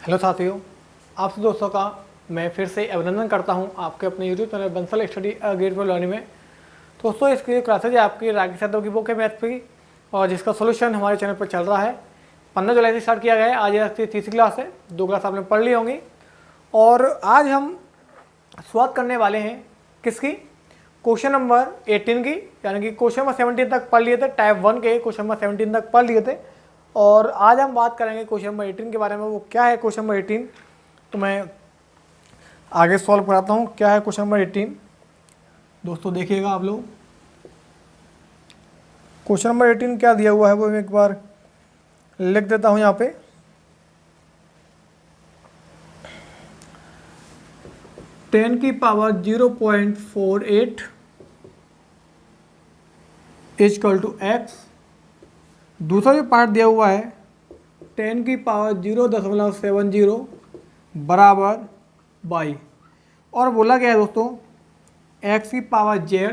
Hello साथियों, आप सब दोस्तों का मैं फिर से अभिनंदन करता हूं आपके अपने YouTube channel Bansal study get for learning में। दोस्तों, इसकी क्लासेज है आपकी राकेश यादव की बुक है मैथ की, और जिसका सोल्यूशन हमारे चैनल पर चल रहा है। 15 जुलाई से स्टार्ट किया गया है। आज आपकी तीसरी क्लास है, 2 क्लास आपने पढ़ ली होंगी। और आज हम शुरुआत करने वाले हैं किसकी? क्वेश्चन नंबर 18 की, यानी कि क्वेश्चन नंबर 17 तक पढ़ लिए थे। टाइप 1 के क्वेश्चन नंबर 17 तक पढ़ लिए थे, और आज हम बात करेंगे क्वेश्चन नंबर 18 के बारे में। वो क्या है क्वेश्चन नंबर 18? तो मैं आगे सॉल्व कराता हूँ। क्या है क्वेश्चन नंबर 18? दोस्तों देखिएगा आप लोग, क्वेश्चन नंबर 18 क्या दिया हुआ है वो मैं एक बार लिख देता हूँ यहाँ पे। टेन की पावर 0.48 इजकल टू एक्स। दूसरा जो पार्ट दिया हुआ है 10 की पावर 0.70 बराबर बाई। और बोला गया है दोस्तों x की पावर z,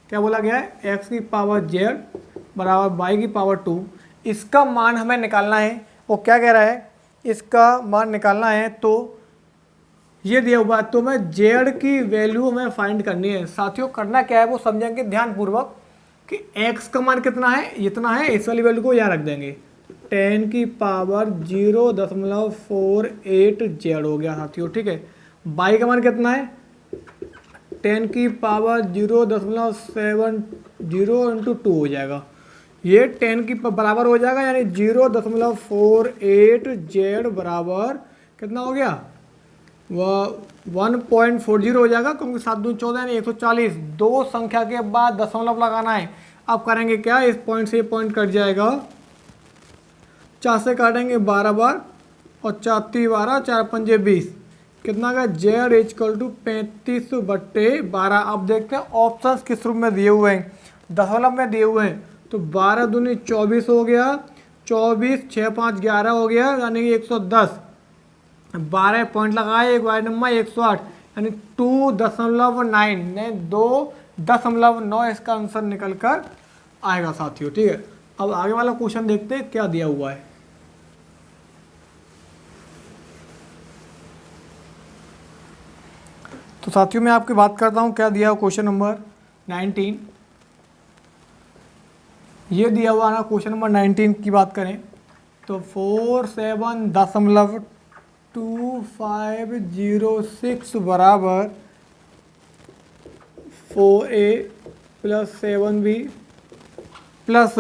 क्या बोला गया है? x की पावर z बराबर बाई की पावर 2। इसका मान हमें निकालना है। वो क्या कह रहा है? इसका मान निकालना है, तो ये दिया हुआ है, तो मैं z की वैल्यू हमें फाइंड करनी है। साथियों, करना क्या है वो समझेंगे ध्यानपूर्वक कि x का मान कितना है, इतना है। इस वाली वैल्यू को यहाँ रख देंगे। 10 की पावर 0.48 z हो गया साथियों, ठीक है। बाई का मान कितना है? 10 की पावर 0.70 इंटू 2 हो जाएगा। ये 10 की बराबर हो जाएगा, यानी 0.48 z बराबर कितना हो गया? वह 1.40 हो जाएगा, क्योंकि 7 दूनी 14 यानी 140। दो संख्या के बाद दशमलव लगाना है। अब करेंगे क्या? इस पॉइंट से ये पॉइंट कट जाएगा, 4 से काटेंगे 12 बार, और 4×3=12, 4×5=20। कितना का? z is equal to 35/12। अब देखते हैं ऑप्शंस किस रूप में दिए हुए हैं। दशमलव में दिए हुए हैं, तो 12 दूनी 24 हो गया, 24, 6 5 11 हो गया, यानी कि 110। 12 पॉइंट लगाए, एक वाइड नंबर 108, यानी 2.9 इसका आंसर निकल कर आएगा साथियों, ठीक है। अब आगे वाला क्वेश्चन देखते हैं क्या दिया हुआ है। तो साथियों मैं आपकी बात करता हूँ क्या दिया हुआ क्वेश्चन नंबर 19। ये दिया हुआ ना क्वेश्चन नंबर 19 की बात करें तो 47.2506 बराबर 4a plus 7b plus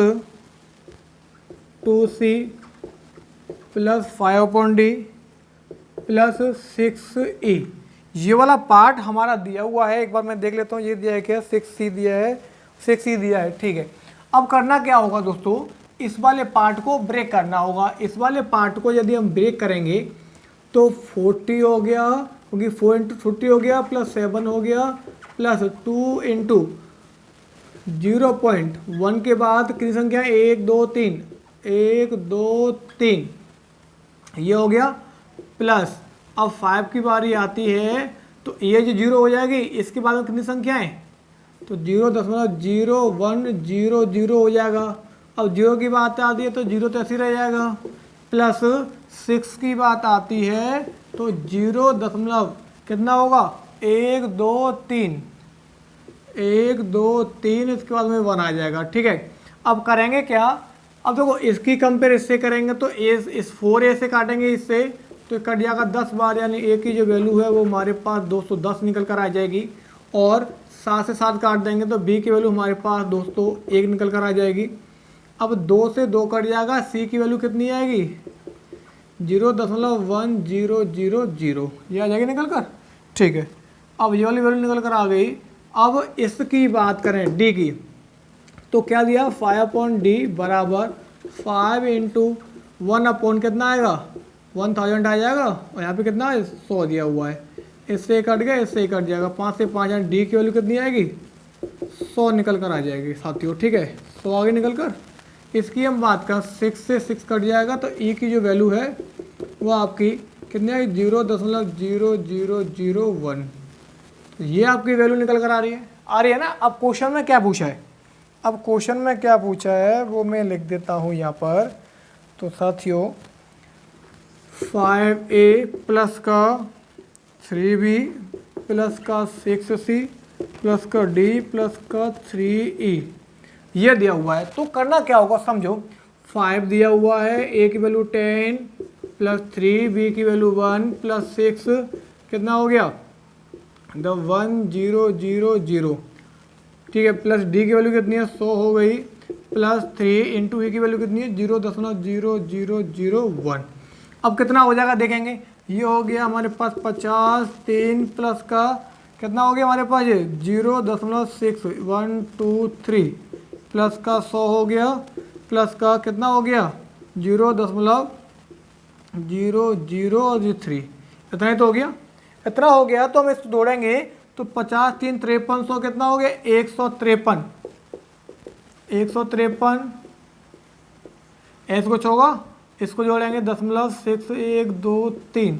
2c plus 5d plus 6e। ये वाला पार्ट हमारा दिया हुआ है। एक बार मैं देख लेता हूँ, ये दिया है क्या? 6c दिया है, 6e दिया है, ठीक है। अब करना क्या होगा दोस्तों? इस वाले पार्ट को ब्रेक करना होगा। इस वाले पार्ट को यदि हम ब्रेक करेंगे तो 40 हो गया, क्योंकि 4 × 40 हो गया, प्लस 7 हो गया, प्लस 2 × 0.1 के बाद कितनी संख्या? 1 2 3, 1 2 3, ये हो गया। प्लस अब 5 की बारी आती है, तो ये जो 0 हो जाएगी, इसके बाद में कितनी संख्याएं? तो 0.0100 हो जाएगा। अब 0 की बात आती है तो 0 तो ऐसे रह जाएगा। प्लस 6 की बात आती है तो 0. कितना होगा? 1 2 3, 1 2 3, इसके बाद में 1 आ जाएगा, ठीक है। अब करेंगे क्या? अब देखो इसकी कंपेयर इससे करेंगे तो इस 4a से काटेंगे इससे, तो कट जाएगा 10 बार, यानी a की जो वैल्यू है वो हमारे पास 210 निकल कर आ जाएगी। और 7 से 7 काट देंगे तो b की वैल्यू हमारे पास दोस्तों 1 निकल कर आ जाएगी। अब 2 से 2 कट जाएगा, c की वैल्यू कितनी आएगी? 0.1000, ये आ जाएगी निकल कर, ठीक है। अब ये वाली वैल्यू निकल कर आ गई। अब इसकी बात करें d की, तो क्या दिया? 5/d बराबर 5 × 1 कितना आएगा? 1000 आ जाएगा। और यहाँ पे कितना है? 100 दिया हुआ है। इससे कट गया, इससे ही कट जाएगा। 5 से 5, यानी डी की वैल्यू कितनी आएगी? 100 निकल कर आ जाएगी साथियों, ठीक है। 100 आगे निकल कर। इसकी हम बात करें 6 से 6 कट जाएगा, तो ई की जो वैल्यू है वो आपकी कितनी आएगी? 0.0001। ये आपकी वैल्यू निकल कर आ रही है ना। अब क्वेश्चन में क्या पूछा है? अब क्वेश्चन में क्या पूछा है वो मैं लिख देता हूँ यहाँ पर। तो साथियों 5a प्लस का 3b प्लस का 6c प्लस का d प्लस का 3e ये दिया हुआ है। तो करना क्या होगा समझो, 5 दिया हुआ है, a की वैल्यू 10 प्लस 3, b की वैल्यू 1 प्लस 6 कितना हो गया 1 0 0 0, ठीक है, प्लस d की वैल्यू कितनी है 100 हो गई, प्लस 3 इंटू e की वैल्यू कितनी है 0.0001। अब कितना हो जाएगा देखेंगे, ये हो गया हमारे पास 50, 3 प्लस का कितना हो गया हमारे पास ये 0.6 1 2 3 प्लस का 100 हो गया, प्लस का कितना हो गया 0.0003, इतना ही तो हो गया। इतना हो गया तो हम इसको जोड़ेंगे तो 50 3 5300 कितना हो गया 153, 153 ऐसे कुछ होगा, इसको जोड़ेंगे 0.6123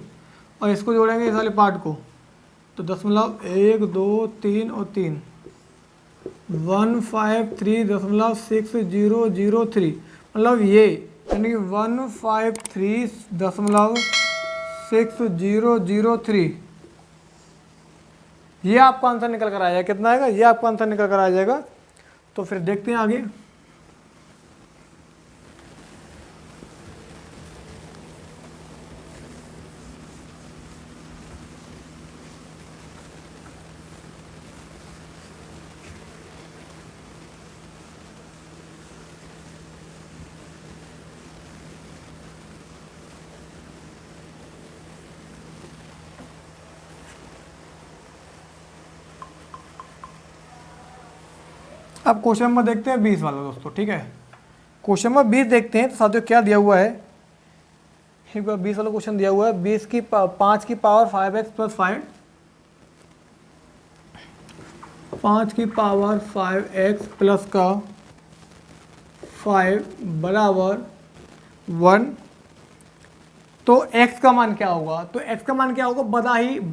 और इसको जोड़ेंगे इस वाले पार्ट को तो 0.1 2 3 और 3 153.6003 मतलब ये यानी कि 153.6003 ये आपका आंसर निकल कर आ जाएगा। कितना आएगा ये आपका आंसर निकल कर आ जाएगा। तो फिर देखते हैं आगे। अब क्वेश्चन नंबर देखते हैं 20 वाला दोस्तों, ठीक है। क्वेश्चन नंबर 20 देखते हैं तो साथियों क्या दिया हुआ है। एक बार 20 वाला क्वेश्चन दिया हुआ है 5 की पावर 5x प्लस 5, 5 की पावर 5x प्लस का 5 बराबर 1। तो x का मान क्या होगा, तो x का मान क्या होगा,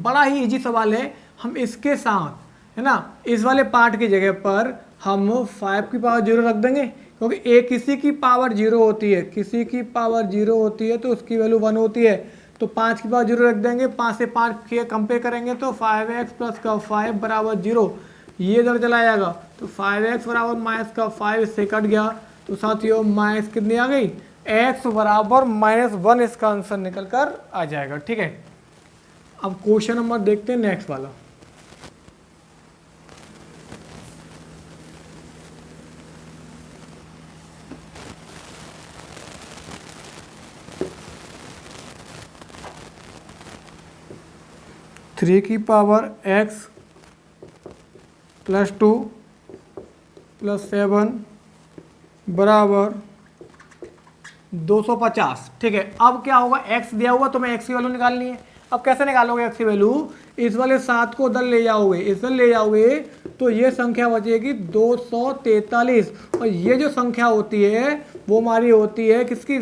बड़ा ही इजी सवाल है। हम इसके साथ है ना इस वाले पार्ट की जगह पर हम 5 की पावर 0 रख देंगे, क्योंकि एक किसी की पावर 0 होती है, किसी की पावर 0 होती है तो उसकी वैल्यू 1 होती है। तो 5 की पावर 0 रख देंगे, 5 से 5 के कंपेयर करेंगे तो 5x प्लस का 5 बराबर 0, ये इधर चला जाएगा तो 5x बराबर माइनस का 5 इससे कट गया तो साथियों माइनस कितनी आ गई x बराबर -1 इसका आंसर निकल कर आ जाएगा, ठीक है। अब क्वेश्चन नंबर देखते हैं नेक्स्ट वाला। थ्री की पावर x प्लस 2 प्लस 7 बराबर 250, ठीक है। अब क्या होगा x दिया हुआ तो मैं x की वैल्यू निकालनी है। अब कैसे निकालोगे x की वैल्यू, इस वाले 7 को उधर ले जाओगे, इधर ले जाओगे तो ये संख्या बचेगी 243 और ये जो संख्या होती है वो हमारी होती है किसकी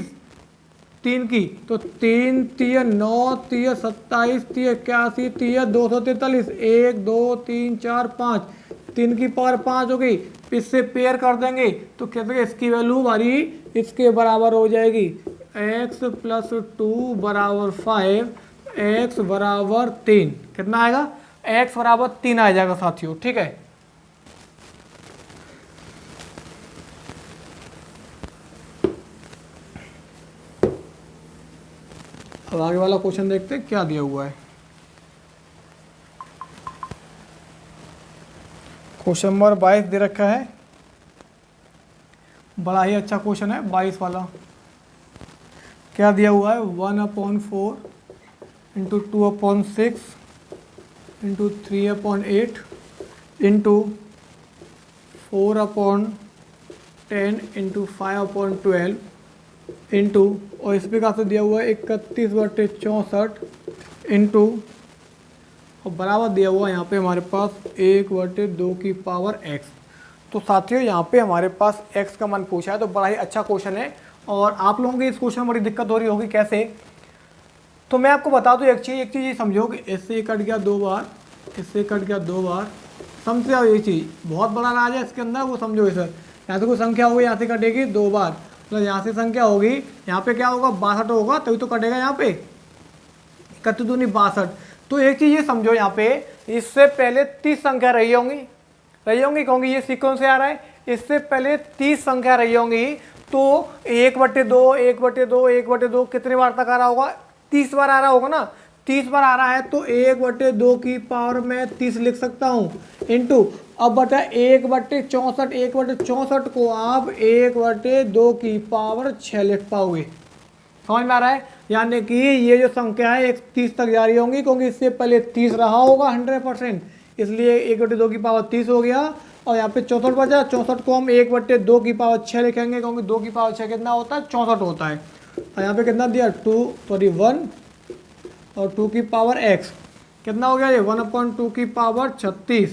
3 की। तो 3 3 9 3 27 3 81 3 243 1 2 3 4 5 3 की पावर 5 हो गई, इससे पेयर कर देंगे तो कहते इसकी वैल्यू हमारी इसके बराबर हो जाएगी x प्लस 2 बराबर 5 x बराबर 3, कितना आएगा x बराबर 3 आ जाएगा साथियों, ठीक है। अब आगे वाला क्वेश्चन देखते हैं क्या दिया हुआ है। क्वेश्चन नंबर 22 दे रखा है, बड़ा ही अच्छा क्वेश्चन है 22 वाला। क्या दिया हुआ है 1/4 into 2/6 into 3/8 into 4/10 into 5/12 into और इस पे काफ़ी दिया हुआ है 31/64 इंटू और बराबर दिया हुआ है यहाँ पे हमारे पास 1/2 की पावर x। तो साथियों यहाँ पे हमारे पास x का मान पूछा है, तो बड़ा ही अच्छा क्वेश्चन है। और आप लोगों की इस क्वेश्चन में बड़ी दिक्कत हो रही होगी कैसे, तो मैं आपको बता दूँ एक चीज़ ये समझो कि इससे कट गया 2 बार, इससे कट गया 2 बार, समझ आओ ये चीज़ बहुत बड़ा राज है इसके अंदर, वो समझो इसे। यहाँ से कोई संख्या होगी यहाँ से कटेगी 2 बार, मतलब यहाँ से संख्या होगी यहाँ पे क्या होगा 62 होगा तभी तो कटेगा यहाँ पे, कत दूनी 62। तो एक चीज़ ये समझो यहाँ पे, इससे पहले 30 संख्या रही होंगी क्योंकि ये सीक्वेंस से आ रहा है। इससे पहले 30 संख्या रही होंगी, तो 1/2 1/2 1/2 कितने बार तक आ रहा होगा? 30 बार आ रहा होगा ना। 30 बार आ रहा है तो 1/2 की पावर में 30 लिख सकता हूँ, इंटू अब बता 1/64 1/64 को आप 1/2 की पावर 6 लिख पाओगे। समझ में आ रहा है? यानी कि ये जो संख्या है 30 तक जा रही होंगी, क्योंकि इससे पहले 30 रहा होगा 100%, इसलिए 1/2 की पावर 30 हो गया। और यहाँ पे 64 बचा, 64 को हम 1/2 की पावर 6 लिखेंगे, क्योंकि 2 की पावर 6 कितना होता है? 64 होता है। और यहाँ पे कितना दिया? 1 और 2 की पावर x कितना हो गया? ये 1/2 की पावर 36,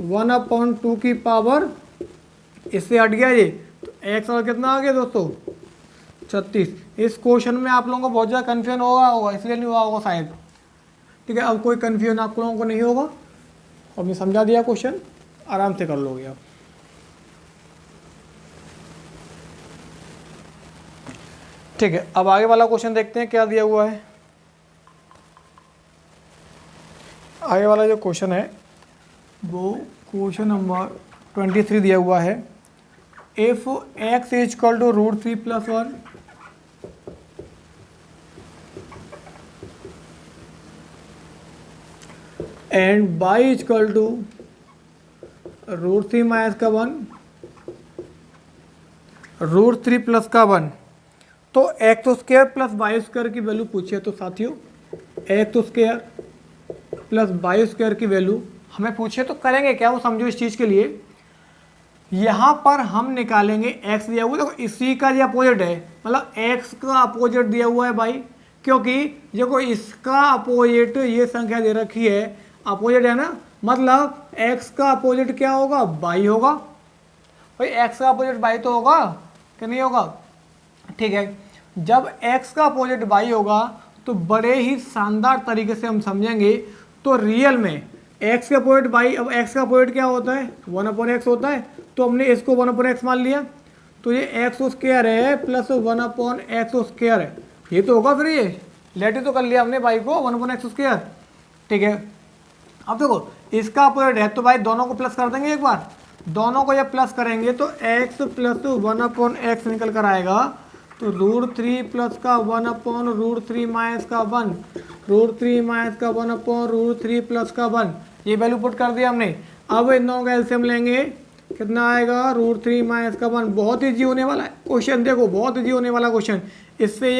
1/2 की पावर, इससे हट गया ये, तो x और कितना आ गया दोस्तों? 36। इस क्वेश्चन में आप लोगों को बहुत ज़्यादा कन्फ्यूजन होगा, इसलिए नहीं हुआ होगा शायद। ठीक है, अब कोई कन्फ्यूजन आप लोगों को नहीं होगा, और मैं समझा दिया क्वेश्चन, आराम से कर लोगे आप। ठीक है, अब आगे वाला क्वेश्चन देखते हैं क्या दिया हुआ है। आगे वाला जो क्वेश्चन है वो क्वेश्चन नंबर 23 दिया हुआ है। If x is equal to √3 + 1 and y is equal to √3 - 1 √3 + 1, तो x² + y² की वैल्यू पूछी है। तो साथियों x² + y² की वैल्यू हमें पूछे, तो करेंगे क्या वो समझो इस चीज़ के लिए। यहाँ पर हम निकालेंगे x दिया हुआ, देखो इसी का ये अपोजिट है, मतलब x का अपोजिट दिया हुआ है भाई, क्योंकि देखो इसका अपोजिट ये संख्या दे रखी है, अपोजिट है ना, मतलब x का अपोजिट क्या होगा? y होगा। भाई x का अपोजिट y तो होगा कि नहीं होगा? ठीक है, जब x का अपोजिट y होगा तो बड़े ही शानदार तरीके से हम समझेंगे। तो रियल में x का अपोजिट y, अब x का अपोजिट क्या होता है? 1/x होता है, तो हमने इसको 1/x मान लिया, तो ये x² है प्लस 1/x² है, ये तो होगा। फिर ये लेट तो कर लिया हमने y को 1/x²। ठीक है, अब देखो इसका अपोजिट है, तो भाई दोनों को प्लस कर देंगे एक बार। दोनों को जब प्लस करेंगे तो x + 1/x निकल कर आएगा, तो √3 + 1/√3 - 1 √3 - 1/√3 + 1, ये वैल्यू पुट कर दिया हमने। अब इन दोनों का एलसीएम लेंगे, कितना आएगा? √3 - 1। बहुत ईजी होने वाला है क्वेश्चन, देखो बहुत ईजी होने वाला क्वेश्चन। इससे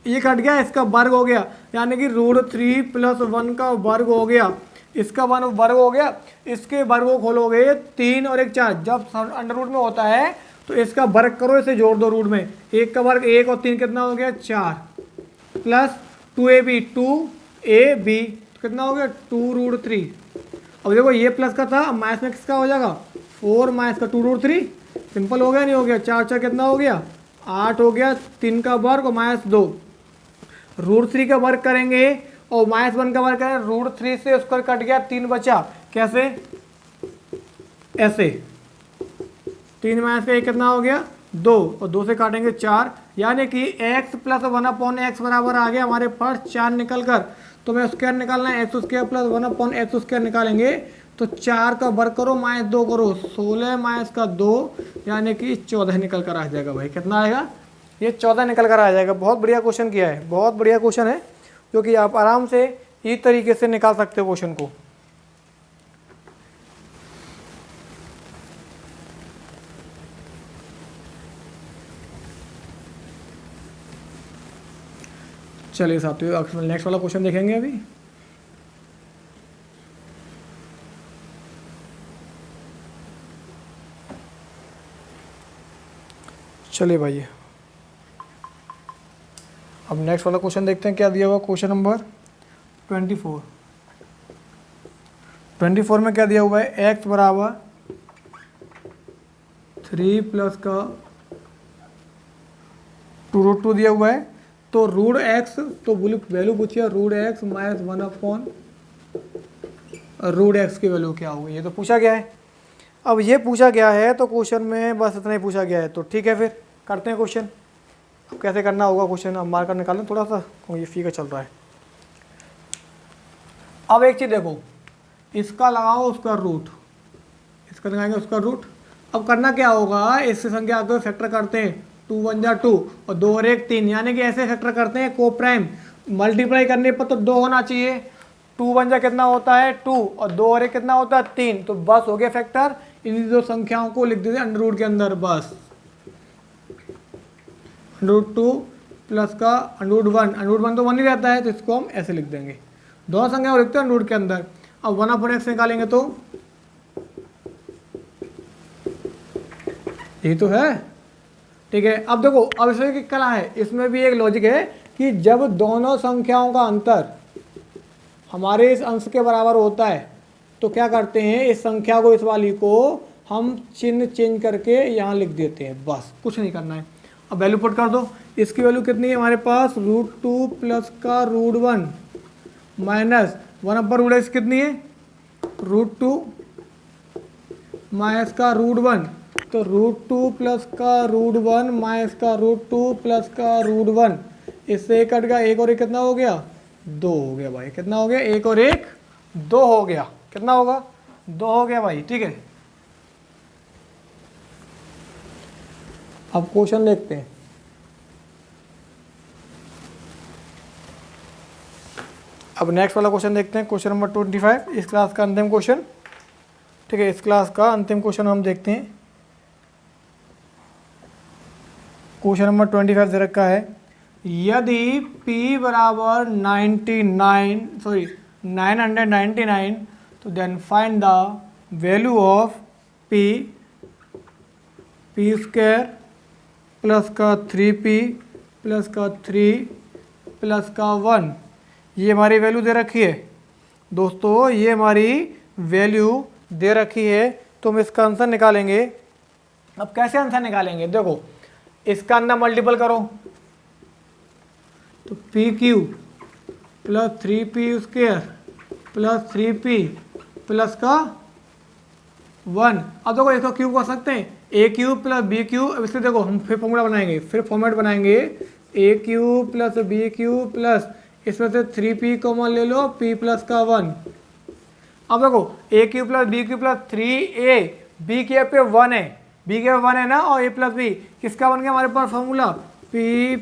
ये कट गया, इसका वर्ग हो गया, यानी कि √3 + 1 का वर्ग हो गया, इसका वर्ग हो गया। इसके वर्ग को खोलोगे 3 और 1 4, जब अंडर रूट में होता है तो इसका वर्ग करो, इसे जोड़ दो रूट में, 1 का वर्ग 1 और 3 कितना हो गया? 4 प्लस 2ab 2ab कितना हो गया? 2√3। अब देखो ये प्लस का था, माइनस में किसका हो जाएगा? 4 माइनस का 2√3, सिंपल हो गया नहीं हो गया? 4 4 कितना हो गया? 8 हो गया, 3 का वर्ग और -2, √3 का वर्ग करेंगे और -1 का वर्ग करेंगे, √3 से उसका कट गया, 3 बचा, कैसे? ऐसे 3 माइनस का 1 कितना हो गया? 2, और 2 से काटेंगे 4, यानी कि x + 1/x बराबर आ गया हमारे पास 4 निकल कर। तो मैं स्क्वायर निकालना है, x² + 1/x² निकालेंगे, तो 4 का वर्ग करो -2 करो, 16 माइनस का 2, यानी कि 14 निकल कर आ जाएगा। भाई कितना आएगा? ये 14 निकल कर आ जाएगा। बहुत बढ़िया क्वेश्चन किया है, बहुत बढ़िया क्वेश्चन है, जो कि आप आराम से इस तरीके से निकाल सकते हो क्वेश्चन को। चलिए साथियों नेक्स्ट वाला क्वेश्चन देखेंगे अभी। चलिए भाई अब नेक्स्ट वाला क्वेश्चन देखते हैं क्या दिया हुआ। क्वेश्चन नंबर 24 में क्या दिया हुआ है? x बराबर 3 प्लस का 2√2 दिया हुआ है, तो √x, तो वैल्यू पूछिए √x - 1/√x की वैल्यू क्या होगी, ये तो पूछा गया है। अब ये पूछा गया है तो क्वेश्चन में बस इतना ही पूछा गया है, तो ठीक है फिर करते हैं क्वेश्चन। अब कैसे करना होगा क्वेश्चन, अब मार्कर निकाल लें थोड़ा सा, ये फीका चल रहा है। अब एक चीज़ देखो, इसका लगाओ उसका रूट, इसका लगाएंगे उसका रूट। अब करना क्या होगा, इससे संख्या को फैक्टर करते हैं, 2 1 जा 2 और 2 और 1 3, यानी कि ऐसे फैक्टर करते हैं को प्राइम, मल्टीप्लाई करने पर तो 2 होना चाहिए। 2 1 जा कितना होता है 2 और 2 और 1 कितना होता है 3, तो बस हो गया फैक्टर। इन दो संख्याओं को लिख देते हैं अंडर रूट के अंदर, बस √2 प्लस का √1, √1 तो 1 ही रहता है, तो इसको हम ऐसे लिख देंगे। दोनों संख्या को लिखते हैं रूट के अंदर। अब 1/x निकालेंगे तो यही तो है, ठीक है। अब देखो, अब इसमें की कला है, इसमें भी एक लॉजिक है कि जब दोनों संख्याओं का अंतर हमारे इस अंश के बराबर होता है तो क्या करते हैं, इस संख्या को, इस वाली को हम चिन्ह चेंज करके यहाँ लिख देते हैं, बस कुछ नहीं करना है। अब वैल्यू पुट कर दो, इसकी वैल्यू कितनी है हमारे पास, √2 प्लस का √1 माइनस 1/√x कितनी है, √2 माइनस का √1, तो √2 प्लस का √1 माइनस का √2 प्लस का √1, इससे एक कट गया, एक और एक कितना हो गया 2 हो गया भाई, कितना हो गया, एक और एक 2 हो गया, कितना होगा 2 हो गया भाई, ठीक है। अब क्वेश्चन देखते हैं। अब नेक्स्ट वाला क्वेश्चन देखते हैं, क्वेश्चन नंबर 25, इस क्लास का अंतिम क्वेश्चन, ठीक है। इस क्लास का अंतिम क्वेश्चन हम देखते हैं। क्वेश्चन नंबर 25 दे रखा है, यदि p बराबर 999 तो then find the value of p square plus का 3p प्लस का 3 प्लस का 1। ये हमारी वैल्यू दे रखी है दोस्तों, ये हमारी वैल्यू दे रखी है, तो हम इसका आंसर निकालेंगे। अब कैसे आंसर निकालेंगे, देखो इसका अंदर मल्टीपल करो, तो PQ plus 3p square plus 3p plus का 1। अब देखो इसको क्यूब कर सकते हैं, AQ प्लस BQ। अब इससे देखो हम फिर फॉर्मूला बनाएंगे, फिर फॉर्मेट बनाएंगे, AQ प्लस BQ प्लस इसमें से 3p कॉमन ले लो, p प्लस का 1। अब देखो AQ plus BQ plus 3a, b के पे 1 है, b के 1 है ना, और a प्लस b किसका बन गया हमारे पास फॉर्मूला, p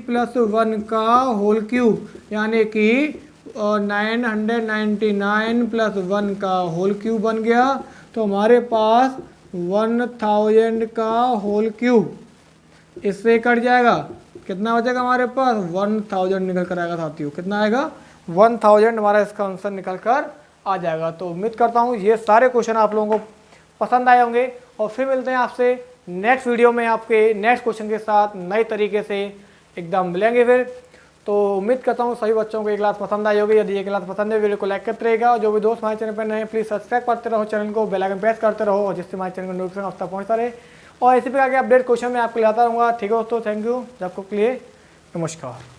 प्लस 1 का होल क्यूब, यानी कि 999 प्लस 1 का होल क्यूब बन गया। तो हमारे पास 1000 का होल क्यूब, इससे कट जाएगा, कितना बचेगा हमारे पास 1000 निकल कर आएगा साथियों, कितना आएगा 1000 हमारा इसका आंसर निकल कर आ जाएगा। तो उम्मीद करता हूँ ये सारे क्वेश्चन आप लोगों को पसंद आए होंगे, और फिर मिलते हैं आपसे नेक्स्ट वीडियो में आपके नेक्स्ट क्वेश्चन के साथ नए तरीके से एकदम मिलेंगे फिर। तो उम्मीद करता हूँ सभी बच्चों को ये क्लास पसंद आई होगी। यदि ये क्लास पसंद है वीडियो को लाइक करते रहेगा, और जो भी दोस्त हमारे चैनल पर नए प्लीज़ सब्सक्राइब करते रहो चैनल को, बेल आइकन प्रेस करते रहो, और जिससे हमारे चैनल को नोटिफिकेशन आप तक पहुँचता रहे, और इसी प्रकार के अपडेट क्वेश्चन में आपको लाता रहूँगा। ठीक है दोस्तों, थैंक यू, जब को लिए नमस्कार।